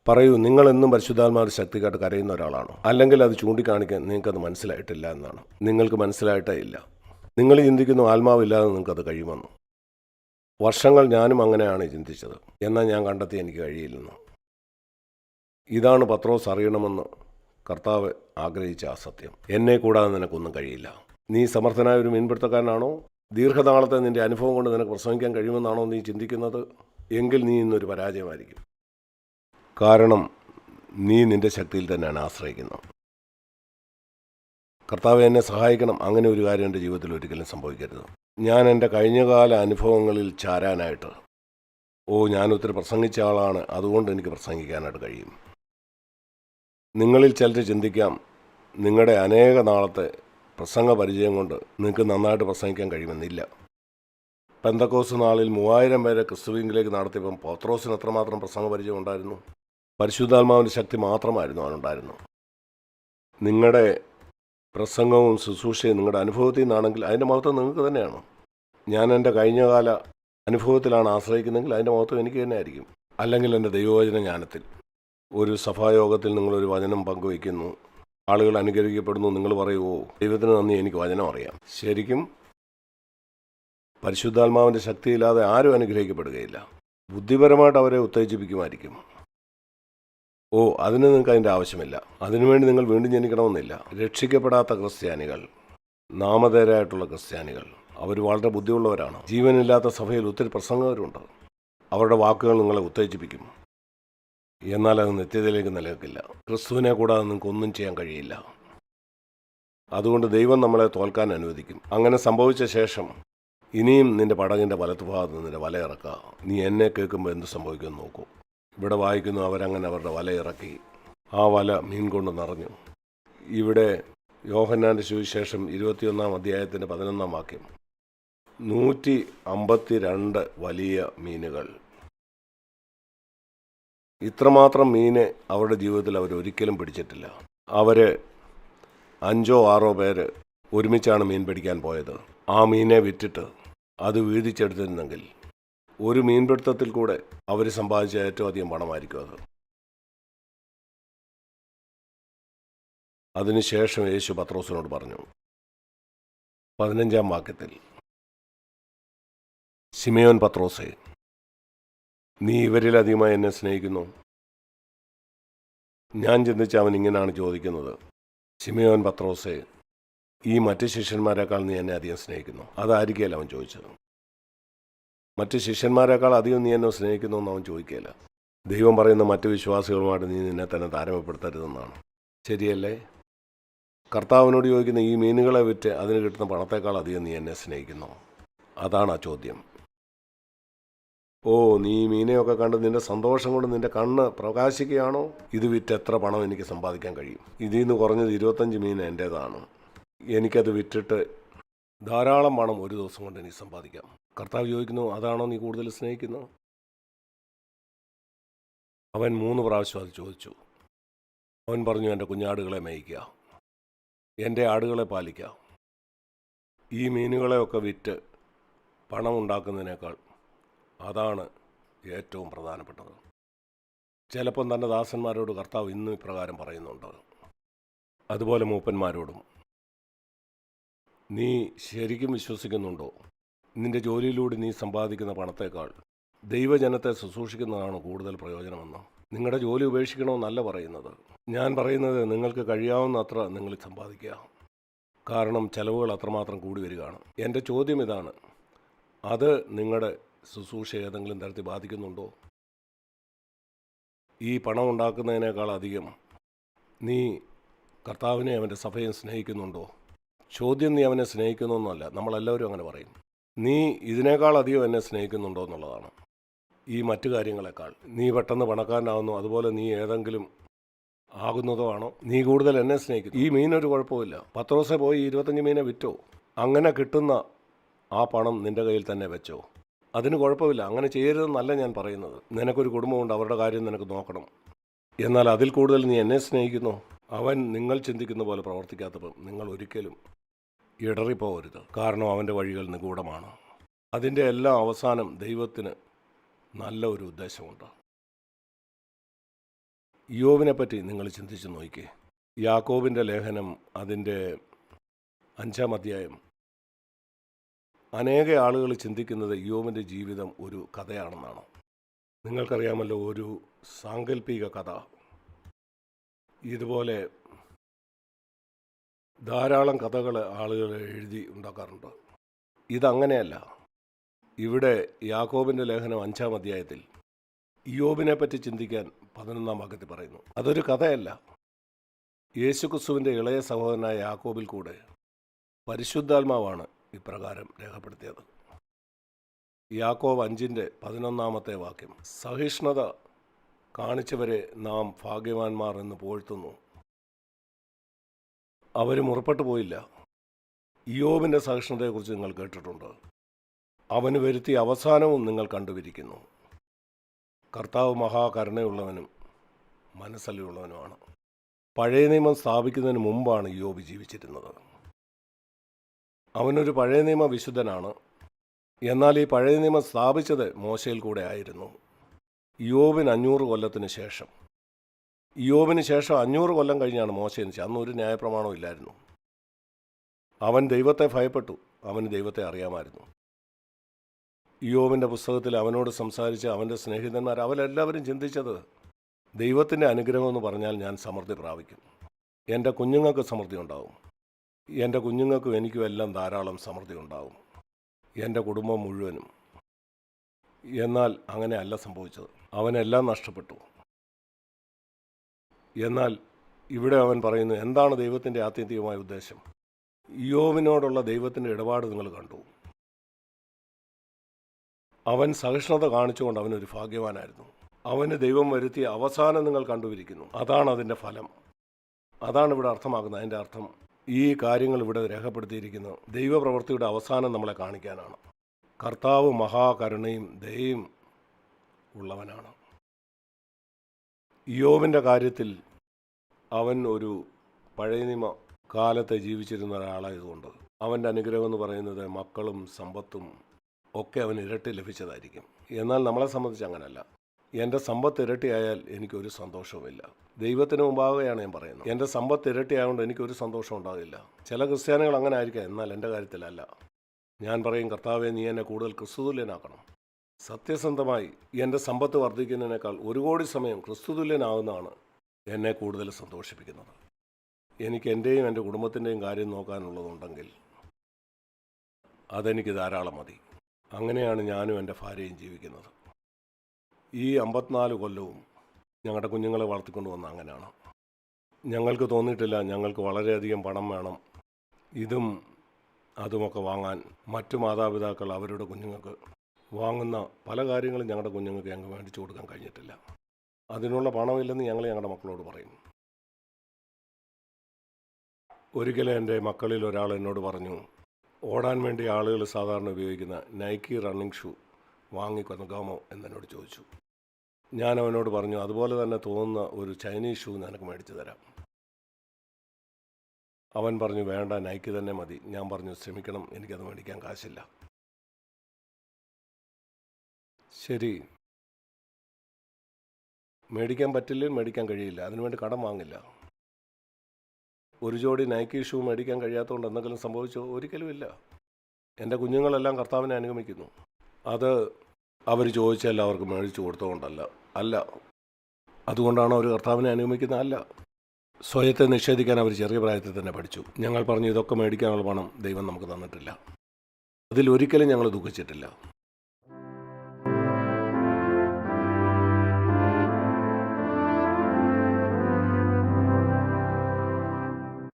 പറയൂ, നിങ്ങളെന്നും പരിശുദ്ധാത്മാവിന്റെ ശക്തിക്കായിട്ട് കരയുന്ന ഒരാളാണോ? അല്ലെങ്കിൽ അത് ചൂണ്ടിക്കാണിക്കാൻ നിങ്ങൾക്കത് മനസ്സിലായിട്ടില്ല എന്നാണ്. നിങ്ങൾക്ക് മനസ്സിലായിട്ടേ ഇല്ല. നിങ്ങൾ ചിന്തിക്കുന്നു ആത്മാവില്ലാതെ നിങ്ങൾക്കത് കഴിയുമെന്ന്. വർഷങ്ങൾ ഞാനും അങ്ങനെയാണ് ചിന്തിച്ചത്. എന്നാൽ ഞാൻ കണ്ടെത്തി എനിക്ക് കഴിയില്ലെന്ന്. ഇതാണ് പത്രോസ് അറിയണമെന്ന് കർത്താവ് ആഗ്രഹിച്ച ആ സത്യം. എന്നെ കൂടാതെ നിനക്കൊന്നും കഴിയില്ല. നീ സമർത്ഥനായ ഒരു മീൻപിടുത്തക്കാരനാണോ? ദീർഘനാളത്തെ നിന്റെ അനുഭവം കൊണ്ട് നിനക്ക് പ്രസംഗിക്കാൻ കഴിയുമെന്നാണോ നീ ചിന്തിക്കുന്നത്? എങ്കിൽ നീ ഇന്നൊരു പരാജയമായിരിക്കും. കാരണം നീ നിന്റെ ശക്തിയിൽ തന്നെയാണ് ആശ്രയിക്കുന്നത്. കർത്താവ് എന്നെ സഹായിക്കണം, അങ്ങനെ ഒരു കാര്യം എൻ്റെ ജീവിതത്തിൽ ഒരിക്കലും സംഭവിക്കരുത്. ഞാൻ എൻ്റെ കഴിഞ്ഞകാല അനുഭവങ്ങളിൽ ചാരാനായിട്ട് ഞാൻ ഒത്തിരി പ്രസംഗിച്ച ആളാണ്, അതുകൊണ്ട് എനിക്ക് പ്രസംഗിക്കാനായിട്ട് കഴിയും. നിങ്ങളിൽ ചിലർ ചിന്തിക്കാം, നിങ്ങളുടെ അനേക നാളത്തെ പ്രസംഗ പരിചയം കൊണ്ട് നിങ്ങൾക്ക് നന്നായിട്ട് പ്രസംഗിക്കാൻ കഴിയുമെന്നില്ല. പെന്തക്കോസ്ത് നാളിൽ 3000 പേരെ ക്രിസ്തുവിലേക്ക് നടത്തിയപ്പം പത്രോസിന് എത്രമാത്രം പ്രസംഗ പരിചയം ഉണ്ടായിരുന്നു? പരിശുദ്ധാത്മാവിൻ്റെ ശക്തി മാത്രമായിരുന്നു അവനുണ്ടായിരുന്നു. നിങ്ങളുടെ പ്രസംഗവും ശുശ്രൂഷയും നിങ്ങളുടെ അനുഭവത്തിൽ നിന്നാണെങ്കിൽ അതിൻ്റെ മഹത്വം നിങ്ങൾക്ക് തന്നെയാണ്. ഞാൻ എൻ്റെ കഴിഞ്ഞകാല അനുഭവത്തിലാണ് ആശ്രയിക്കുന്നതെങ്കിൽ അതിൻ്റെ മഹത്വം എനിക്ക് തന്നെ ആയിരിക്കും. അല്ലെങ്കിൽ എൻ്റെ ദൈവവചന ജ്ഞാനത്തിൽ. ഒരു സഭായോഗത്തിൽ നിങ്ങളൊരു വചനം പങ്കുവയ്ക്കുന്നു, ആളുകൾ അനുഗ്രഹിക്കപ്പെടുന്നു, നിങ്ങൾ പറയുമോ ദൈവത്തിന് നന്ദി, എനിക്ക് വചനം അറിയാം. ശരിക്കും പരിശുദ്ധാത്മാവിൻ്റെ ശക്തിയില്ലാതെ ആരും അനുഗ്രഹിക്കപ്പെടുകയില്ല. ബുദ്ധിപരമായിട്ട് അവരെ ഉത്തേജിപ്പിക്കുമായിരിക്കും. അതിന് നിങ്ങൾക്ക് അതിൻ്റെ ആവശ്യമില്ല. അതിനുവേണ്ടി നിങ്ങൾ വീണ്ടും ജനിക്കണമെന്നില്ല. രക്ഷിക്കപ്പെടാത്ത ക്രിസ്ത്യാനികൾ, നാമധേയരായിട്ടുള്ള ക്രിസ്ത്യാനികൾ, അവർ വളരെ ബുദ്ധിയുള്ളവരാണ്. ജീവനില്ലാത്ത സഭയിൽ ഒത്തിരി പ്രസംഗകരുണ്ട്. അവരുടെ വാക്കുകൾ നിങ്ങളെ ഉത്തേജിപ്പിക്കും. എന്നാൽ അത് നിത്യതയിലേക്ക് നിലനിൽക്കില്ല. ക്രിസ്തുവിനെ കൂടാതെ നിങ്ങൾക്ക് ഒന്നും ചെയ്യാൻ കഴിയില്ല. അതുകൊണ്ട് ദൈവം നമ്മളെ തോൽക്കാൻ അനുവദിക്കും. അങ്ങനെ സംഭവിച്ച ശേഷം ഇനിയും നിന്റെ പടകിൻ്റെ വലത്തുഭാഗത്ത് നിന്റെ വല ഇറക്കുക. നീ എന്നെ കേൾക്കുമ്പോൾ എന്ത് സംഭവിക്കുമെന്ന് നോക്കൂ. ഇവിടെ വായിക്കുന്നു, അവരങ്ങനെ അവരുടെ വല ഇറക്കി. ആ വല മീൻ കൊണ്ട് നിറഞ്ഞു. ഇവിടെ യോഹന്നാൻ്റെ സുവിശേഷം 21-ാം അധ്യായത്തിൻ്റെ 11-ാം വാക്യം, 152 വലിയ മീനുകൾ. ഇത്രമാത്രം മീനെ അവരുടെ ജീവിതത്തിൽ അവരൊരിക്കലും പിടിച്ചിട്ടില്ല. അവർ 5-6 പേര് ഒരുമിച്ചാണ് മീൻ പിടിക്കാൻ പോയത്. ആ മീനെ വിറ്റിട്ട് അത് വീതിച്ചെടുത്തിരുന്നെങ്കിൽ ഒരു മീൻപിടുത്തത്തിൽ കൂടെ അവർ സമ്പാദിച്ച ഏറ്റവും അധികം പണമായിരിക്കും അത്. അതിനുശേഷം യേശു പത്രോസിനോട് പറഞ്ഞു, 15-ാം വാക്യത്തിൽ, ശിമയോൻ പത്രോസേ, നീ ഇവരിലധികമായി എന്നെ സ്നേഹിക്കുന്നു? ഞാൻ ചിന്തിച്ച അവൻ ഇങ്ങനെയാണ് ചോദിക്കുന്നത്, ശിമയോൻ പത്രോസേ, ഈ മറ്റ് ശിഷ്യന്മാരെക്കാൾ നീ എന്നെ അധികം സ്നേഹിക്കുന്നു? അതായിരിക്കുകയല്ല അവൻ ചോദിച്ചത്. മറ്റ് ശിഷ്യന്മാരെക്കാൾ അധികം നീ എന്നെ സ്നേഹിക്കുന്നു എന്ന് അവൻ ചോദിക്കുകയില്ല. ദൈവം പറയുന്ന മറ്റ് വിശ്വാസികളുമായിട്ട് നീ നിന്നെ തന്നെ താരതമ്യപ്പെടുത്തരുതെന്നാണ്. ശരിയല്ലേ? കർത്താവിനോട് ചോദിക്കുന്ന, ഈ മീനുകളെ വിറ്റ് അതിന് കിട്ടുന്ന പണത്തേക്കാൾ അധികം നീ എന്നെ സ്നേഹിക്കുന്നു? അതാണ് ആ ചോദ്യം. നീ ഈ മീനെയൊക്കെ കണ്ട് നിന്റെ സന്തോഷം കൊണ്ട് നിന്റെ കണ്ണ് പ്രകാശിക്കുകയാണോ? ഇത് വിറ്റ് എത്ര പണം എനിക്ക് സമ്പാദിക്കാൻ കഴിയും? ഇതിൽ നിന്ന് കുറഞ്ഞത് 25 മീൻ എൻ്റേതാണ്. എനിക്കത് വിറ്റിട്ട് ധാരാളം പണം ഒരു ദിവസം കൊണ്ട് എനിക്ക് സമ്പാദിക്കാം. കർത്താവ് ചോദിക്കുന്നു, അതാണോ നീ കൂടുതൽ സ്നേഹിക്കുന്നത്? അവൻ 3 പ്രാവശ്യം അത് ചോദിച്ചു. അവൻ പറഞ്ഞു, എൻ്റെ കുഞ്ഞാടുകളെ മേയ്ക്കുക, എൻ്റെ ആടുകളെ പാലിക്കുക. ഈ മീനുകളെയൊക്കെ വിറ്റ് പണം ഉണ്ടാക്കുന്നതിനേക്കാൾ അതാണ് ഏറ്റവും പ്രധാനപ്പെട്ടത്. ചിലപ്പം തൻ്റെ ദാസന്മാരോട് കർത്താവ് ഇന്നും ഇപ്രകാരം പറയുന്നുണ്ട്. അതുപോലെ മൂപ്പന്മാരോടും, നീ ശരിക്കും വിശ്വസിക്കുന്നുണ്ടോ നിന്റെ ജോലിയിലൂടെ നീ സമ്പാദിക്കുന്ന പണത്തേക്കാൾ ദൈവജനത്തെ ശുശ്രൂഷിക്കുന്നതാണ് കൂടുതൽ പ്രയോജനമെന്ന്? നിങ്ങളുടെ ജോലി ഉപേക്ഷിക്കണമെന്നല്ല പറയുന്നത്. ഞാൻ പറയുന്നത്, നിങ്ങൾക്ക് കഴിയാവുന്ന അത്ര നിങ്ങൾ സമ്പാദിക്കുക. കാരണം ചെലവുകൾ അത്രമാത്രം കൂടി വരികയാണ്. എൻ്റെ ചോദ്യം ഇതാണ്, അത് നിങ്ങളുടെ ശുശ്രൂഷ ഏതെങ്കിലും തരത്തിൽ ബാധിക്കുന്നുണ്ടോ? ഈ പണം ഉണ്ടാക്കുന്നതിനേക്കാൾ അധികം നീ കർത്താവിനെ അവൻ്റെ സഭയെ സ്നേഹിക്കുന്നുണ്ടോ? ചോദ്യം നീ അവനെ സ്നേഹിക്കുന്നൊന്നുമല്ല. നമ്മളെല്ലാവരും അങ്ങനെ പറയും. നീ ഇതിനേക്കാൾ അധികം എന്നെ സ്നേഹിക്കുന്നുണ്ടോ എന്നുള്ളതാണ്. ഈ മറ്റു കാര്യങ്ങളെക്കാൾ നീ പെട്ടെന്ന് പണക്കാരനാകുന്നു, അതുപോലെ നീ ഏതെങ്കിലും ആകുന്നതോ ആണോ? നീ കൂടുതൽ എന്നെ സ്നേഹിക്കുന്നു. ഈ മീനൊരു കുഴപ്പമില്ല. പത്രോസെ പോയി 25 മീനെ വിറ്റോ. അങ്ങനെ കിട്ടുന്ന ആ പണം നിൻ്റെ കയ്യിൽ തന്നെ വെച്ചോ. അതിന് കുഴപ്പമില്ല. അങ്ങനെ ചെയ്യരുതെന്നല്ല ഞാൻ പറയുന്നത്. നിനക്കൊരു കുടുംബമുണ്ട്, അവരുടെ കാര്യം നിനക്ക് നോക്കണം. എന്നാൽ അതിൽ കൂടുതൽ നീ എന്നെ സ്നേഹിക്കുന്നു. അവൻ നിങ്ങൾ ചിന്തിക്കുന്ന പോലെ പ്രവർത്തിക്കാത്തപ്പം നിങ്ങൾ ഒരിക്കലും ഇടറിപ്പോകരുത്. കാരണം അവൻ്റെ വഴികൾ നിഗൂഢമാണ്. അതിൻ്റെ എല്ലാം അവസാനം ദൈവത്തിന് നല്ല ഒരു ഉദ്ദേശമുണ്ട്. ഇയ്യോബിനെ പറ്റി നിങ്ങൾ ചിന്തിച്ചു നോക്കിക്കേ. യാക്കോബിൻ്റെ ലേഖനം അതിൻ്റെ 5-ാം അധ്യായം. അനേക ആളുകൾ ചിന്തിക്കുന്നത് ഇയ്യോബിൻ്റെ ജീവിതം ഒരു കഥയാണെന്നാണ്. നിങ്ങൾക്കറിയാമല്ലോ, ഒരു സാങ്കല്പിക കഥ. ഇതുപോലെ ധാരാളം കഥകൾ ആളുകൾ എഴുതി ഉണ്ടാക്കാറുണ്ട്. ഇതങ്ങനെയല്ല. ഇവിടെ യാക്കോബിൻ്റെ ലേഖനം 5-ാം അധ്യായത്തിൽ ഇയ്യോബിനെ പറ്റി ചിന്തിക്കാൻ 11-ാം വാക്യത്തിൽ പറയുന്നു. അതൊരു കഥയല്ല. യേശുക്രിസ്തുവിൻ്റെ ഇളയ സഹോദരനായ യാക്കോബിൽ കൂടെ പരിശുദ്ധാത്മാവാണ് ഇപ്രകാരം രേഖപ്പെടുത്തിയത്. യാക്കോബ് 5-ന്റെ 11-ാമത്തെ വാക്യം. സഹിഷ്ണുത കാണിച്ചവരെ നാം ഭാഗ്യവാന്മാർ എന്ന് പുകഴ്ത്തുന്നു. അവർ മുറപ്പെട്ടു പോയില്ല. ഇയ്യോബിൻ്റെ സഹിഷ്ണുതയെക്കുറിച്ച് നിങ്ങൾ കേട്ടിട്ടുണ്ട്. അവന് വരുത്തിയ അവസാനവും നിങ്ങൾ കണ്ടുപിരിക്കുന്നു. കർത്താവ് മഹാകരുണയുള്ളവനും മനസ്സലിയുള്ളവനുമാണ്. പഴയ നിയമം സ്ഥാപിക്കുന്നതിന് മുമ്പാണ് ഇയ്യോബ് ജീവിച്ചിരുന്നത്. അവനൊരു പഴയ നിയമ വിശുദ്ധനാണ്. എന്നാൽ ഈ പഴയ നിയമം സ്ഥാപിച്ചത് മോശയിൽ കൂടെ ആയിരുന്നു. ഇയ്യോബിന് 500 കൊല്ലത്തിന് ശേഷം, ഇയ്യോബിന് ശേഷം 500 കൊല്ലം കഴിഞ്ഞാണ് മോശ ജനിച്ചത്. അന്ന് ഒരു ന്യായപ്രമാണവും ഇല്ലായിരുന്നു. അവൻ ദൈവത്തെ ഭയപ്പെട്ടു. അവന് ദൈവത്തെ അറിയാമായിരുന്നു. ഇയ്യോബിൻ്റെ പുസ്തകത്തിൽ അവനോട് സംസാരിച്ച അവൻ്റെ സ്നേഹിതന്മാർ അവരെല്ലാവരും ചിന്തിച്ചത്, ദൈവത്തിൻ്റെ അനുഗ്രഹം എന്ന് പറഞ്ഞാൽ ഞാൻ സമൃദ്ധി പ്രാപിക്കും, എൻ്റെ കുഞ്ഞുങ്ങൾക്ക് സമൃദ്ധി ഉണ്ടാവും, എൻ്റെ കുഞ്ഞുങ്ങൾക്കും എനിക്കും എല്ലാം ധാരാളം സമൃദ്ധി ഉണ്ടാവും, എൻ്റെ കുടുംബം മുഴുവനും. എന്നാൽ അങ്ങനെയല്ല സംഭവിച്ചത്. അവനെല്ലാം നഷ്ടപ്പെട്ടു. എന്നാൽ ഇവിടെ അവൻ പറയുന്നു, എന്താണ് ദൈവത്തിൻ്റെ ആത്യന്തികമായ ഉദ്ദേശം? ഇയ്യോബിനോടുള്ള ദൈവത്തിൻ്റെ ഇടപാട് നിങ്ങൾ കണ്ടു. അവൻ സഹിഷ്ണുത കാണിച്ചുകൊണ്ട് അവനൊരു ഭാഗ്യവാനായിരുന്നു. അവന് ദൈവം വരുത്തിയ അവസാനം നിങ്ങൾ കണ്ടുപിരിക്കുന്നു. അതാണ് അതിൻ്റെ ഫലം. അതാണ് ഇവിടെ അർത്ഥമാക്കുന്നത്. അതിൻ്റെ അർത്ഥം, ഈ കാര്യങ്ങൾ ഇവിടെ രേഖപ്പെടുത്തിയിരിക്കുന്നത് ദൈവപ്രവൃത്തിയുടെ അവസാനം നമ്മളെ കാണിക്കാനാണ്. കർത്താവ് മഹാകരുണയും ദയയും ഉള്ളവനാണ്. ഇയ്യോബിൻ്റെ കാര്യത്തിൽ അവൻ ഒരു പഴയ നിയമ കാലത്തെ ജീവിച്ചിരുന്ന ഒരാളായതുകൊണ്ട് അവൻ്റെ അനുഗ്രഹം എന്ന് പറയുന്നത് മക്കളും സമ്പത്തും ഒക്കെ അവന് ഇരട്ടി ലഭിച്ചതായിരിക്കും. എന്നാൽ നമ്മളെ സംബന്ധിച്ച് അങ്ങനല്ല. എൻ്റെ സമ്പത്ത് ഇരട്ടിയായാൽ എനിക്കൊരു സന്തോഷവുമില്ല. ദൈവത്തിന് മുമ്പാകെയാണ് ഞാൻ പറയുന്നത്. എൻ്റെ സമ്പത്ത് ഇരട്ടിയായതുകൊണ്ട് എനിക്കൊരു സന്തോഷം ഉണ്ടാകില്ല. ചില ക്രിസ്ത്യാനികൾ അങ്ങനെ ആയിരിക്കാം. എന്നാൽ എൻ്റെ കാര്യത്തിലല്ല. ഞാൻ പറയും, കർത്താവെ, നീ എന്നെ കൂടുതൽ ക്രിസ്തുതുല്യനാക്കണം. സത്യസന്ധമായി എൻ്റെ സമ്പത്ത് വർദ്ധിക്കുന്നതിനേക്കാൾ 1 കോടി സമയം ക്രിസ്തുതുല്യനാകുന്നതാണ് എന്നെ കൂടുതൽ സന്തോഷിപ്പിക്കുന്നത്. എനിക്ക് എൻ്റെയും എൻ്റെ കുടുംബത്തിൻ്റെയും കാര്യം നോക്കാനുള്ളതുണ്ടെങ്കിൽ അതെനിക്ക് ധാരാളം മതി. അങ്ങനെയാണ് ഞാനും എൻ്റെ ഭാര്യയും ജീവിക്കുന്നത്. ഈ 54 കൊല്ലവും ഞങ്ങളുടെ കുഞ്ഞുങ്ങളെ വളർത്തിക്കൊണ്ട് വന്ന അങ്ങനെയാണ്. ഞങ്ങൾക്ക് തോന്നിയിട്ടില്ല ഞങ്ങൾക്ക് വളരെയധികം പണം വേണം, ഇതും അതുമൊക്കെ വാങ്ങാൻ. മറ്റു മാതാപിതാക്കൾ അവരുടെ കുഞ്ഞുങ്ങൾക്ക് വാങ്ങുന്ന പല കാര്യങ്ങളും ഞങ്ങളുടെ കുഞ്ഞുങ്ങൾക്ക് ഞങ്ങൾ മേടിച്ചു കൊടുക്കാൻ കഴിഞ്ഞിട്ടില്ല. അതിനുള്ള പണമില്ലെന്ന് ഞങ്ങൾ ഞങ്ങളുടെ മക്കളോട് പറയും. ഒരിക്കലും എൻ്റെ മക്കളിൽ ഒരാൾ എന്നോട് പറഞ്ഞു, ഓടാൻ വേണ്ടി ആളുകൾ സാധാരണ ഉപയോഗിക്കുന്ന നൈക്കി റണ്ണിങ് ഷൂ വാങ്ങിക്കൊടുക്കാമോ എന്നെന്നോട് ചോദിച്ചു. ഞാൻ അവനോട് പറഞ്ഞു, അതുപോലെ തന്നെ തോന്നുന്ന ഒരു ചൈനീസ് ഷൂ നിനക്ക് മേടിച്ചു തരാം. അവൻ പറഞ്ഞു, വേണ്ട, നൈക്കി തന്നെ മതി. ഞാൻ പറഞ്ഞു, ശ്രമിക്കണം, എനിക്കത് മേടിക്കാൻ കാശില്ല. ശരി, മേടിക്കാൻ പറ്റില്ലെങ്കിൽ മേടിക്കാൻ കഴിയില്ല, അതിനുവേണ്ടി കടം വാങ്ങില്ല. ഒരു ജോഡി നൈക്കി ഷൂ മേടിക്കാൻ കഴിയാത്തതുകൊണ്ട് എന്തെങ്കിലും സംഭവിച്ചോ? ഒരിക്കലുമില്ല. എൻ്റെ കുഞ്ഞുങ്ങളെല്ലാം കർത്താവിനെ അനുഗമിക്കുന്നു. അത് അവർ ചോദിച്ചാൽ അവർക്ക് മേടിച്ചു കൊടുത്തുകൊണ്ടല്ല. അല്ല, അതുകൊണ്ടാണ് അവർ കർത്താവിനെ അനുഗമിക്കുന്നത്? അല്ല. സ്വയത്തെ നിഷേധിക്കാൻ അവർ ചെറിയ പ്രായത്തിൽ തന്നെ പഠിച്ചു. ഞങ്ങൾ പറഞ്ഞു, ഇതൊക്കെ മേടിക്കാനുള്ള പണം ദൈവം നമുക്ക് തന്നിട്ടില്ല. അതിലൊരിക്കലും ഞങ്ങൾ ദുഃഖിച്ചിട്ടില്ല.